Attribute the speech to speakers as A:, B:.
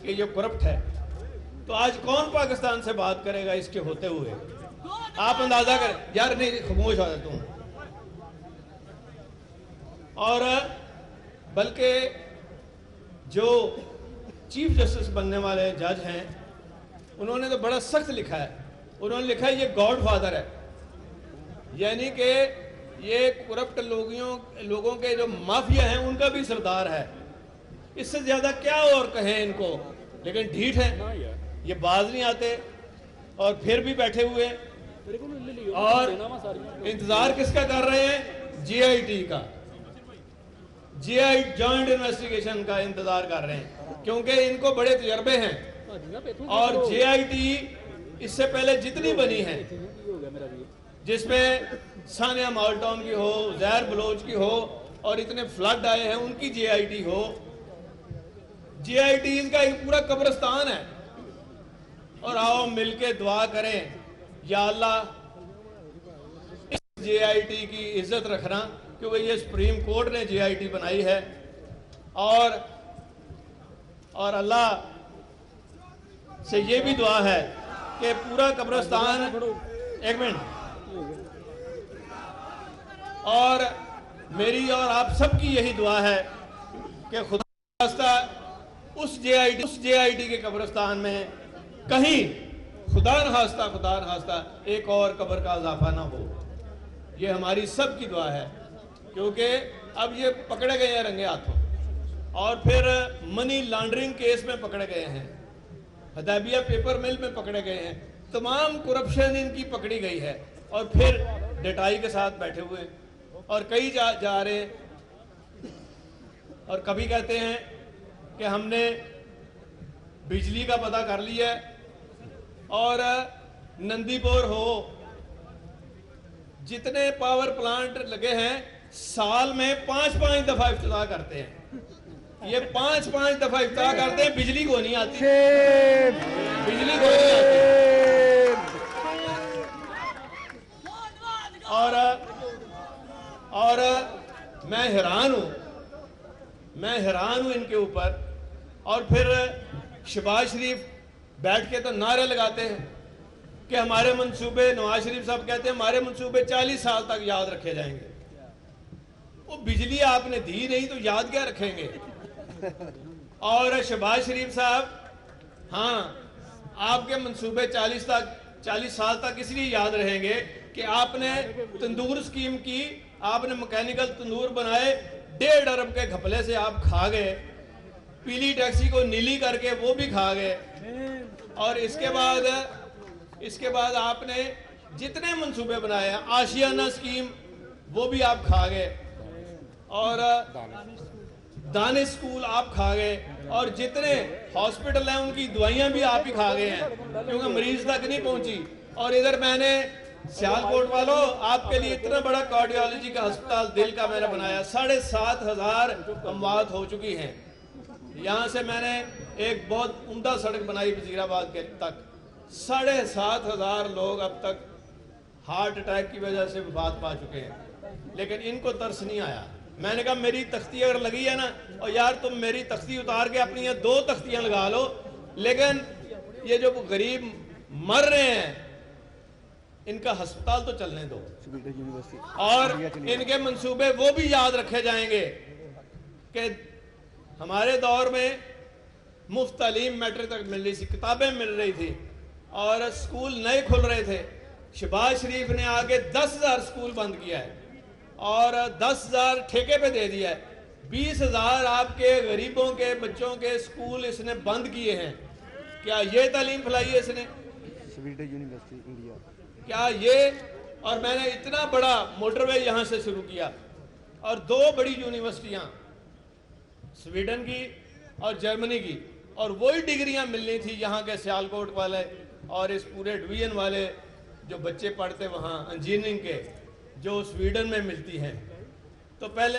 A: कि ये करप्ट है, तो आज कौन पाकिस्तान से बात करेगा इसके होते हुए? आप अंदाजा करें। यार नहीं, खामोश हो जाता हूं। और बल्कि जो चीफ जस्टिस बनने वाले जज हैं, उन्होंने तो बड़ा सख्त लिखा है। उन्होंने लिखा है ये गॉड फादर है, यानी कि ये करप्ट लोगों के जो माफिया हैं उनका भी सरदार है। इससे ज्यादा क्या और कहें इनको, लेकिन ढीठ है, ये बाज नहीं आते और फिर भी बैठे हुए। और इंतजार किसका कर रहे हैं? जीआईटी का, जीआई जॉइंट इन्वेस्टिगेशन का इंतजार कर रहे हैं, क्योंकि इनको बड़े तजर्बे हैं। और जीआईटी इससे पहले जितनी बनी है, जिसमें सानिया माल्टोन की हो, जहर बलोच की हो, और इतने फ्लड आए हैं, उनकी जीआईटी हो। जीआईटी का एक पूरा कब्रिस्तान है। और आओ मिलके दुआ करें, या अल्लाह इस जीआईटी की इज्जत रखना, क्योंकि ये सुप्रीम कोर्ट ने जीआईटी बनाई है। और अल्लाह से ये भी दुआ है कि पूरा कब्रिस्तान, एक मिनट, और मेरी और आप सबकी यही दुआ है कि खुदा उस जेआईटी के कब्रिस्तान में कहीं खुदा न खास्ता एक और कब्र का इजाफा ना हो। ये हमारी सबकी दुआ है, क्योंकि अब ये पकड़े गए हैं रंगे हाथों, और फिर मनी लॉन्ड्रिंग केस में पकड़े गए हैं, हदाबिया पेपर मिल में पकड़े गए हैं, तमाम करप्शन इनकी पकड़ी गई है, और फिर डटाई के साथ बैठे हुए, और कई जा रहे, और कभी कहते हैं कि हमने बिजली का पता कर लिया है, और नंदीपुर हो, जितने पावर प्लांट लगे हैं साल में 5-5 दफा इफ्तिताह करते हैं। ये 5-5 दफा इफ्तिताह करते हैं, बिजली को नहीं आती, बिजली को नहीं आती। और मैं हैरान हूं इनके ऊपर। और फिर शहबाज शरीफ बैठ के तो नारे लगाते हैं कि हमारे मंसूबे, नवाज शरीफ साहब कहते हैं हमारे मंसूबे 40 साल तक याद रखे जाएंगे। वो बिजली आपने दी नहीं तो याद क्या रखेंगे? और शहबाज शरीफ साहब, हाँ, आपके मंसूबे 40 साल तक इसलिए याद रहेंगे कि आपने तंदूर स्कीम की, आपने मैकेनिकल तंदूर बनाए, 1.5 अरब के घपले से आप खा गए, पीली टैक्सी को नीली करके वो भी खा गए, और इसके बाद आपने जितने मंसूबे बनाए हैं, आशियाना स्कीम वो भी आप खा गए, और दानिश स्कूल आप खा गए, और जितने हॉस्पिटल हैं उनकी दवाइयां भी आप ही खा गए हैं, क्योंकि मरीज तक नहीं पहुंची। और इधर मैंने सियालकोट वालों आपके लिए इतना बड़ा कार्डियोलॉजी का अस्पताल दिल का मैंने बनाया, 7,500 अमवात हो चुकी हैं। यहाँ से मैंने एक बहुत उम्दा सड़क बनाई वजीराबाद के तक, 7,500 लोग अब तक हार्ट अटैक की वजह से वफात पा चुके हैं, लेकिन इनको तरस नहीं आया। मैंने कहा मेरी तख्ती अगर लगी है ना, और यार तुम मेरी तख्ती उतार के अपनी ये 2 तख्तियां लगा लो, लेकिन ये जो गरीब मर रहे हैं इनका अस्पताल तो चलने दो, और इनके मंसूबे वो भी याद रखे जाएंगे कि हमारे दौर में मुफ्त तालीम मैट्रिक तक मिल रही थी, किताबें मिल रही थी, और स्कूल नए खुल रहे थे। शहबाज शरीफ ने आगे 10,000 स्कूल बंद किया है, और 10,000 ठेके पे दे दिया है। 20,000 आपके गरीबों के बच्चों के स्कूल इसने बंद किए हैं। क्या ये तालीम फैलाई है इसने? यूनिवर्सिटी इंडिया, क्या ये? और मैंने इतना बड़ा मोटरवे यहां से शुरू किया, और 2 बड़ी यूनिवर्सिटियां, स्वीडन की और जर्मनी की, और वही डिग्रियां मिलनी थी यहाँ के सियालकोट वाले और इस पूरे डिवीजन वाले जो बच्चे पढ़ते वहाँ इंजीनियरिंग के, जो स्वीडन में मिलती हैं। तो पहले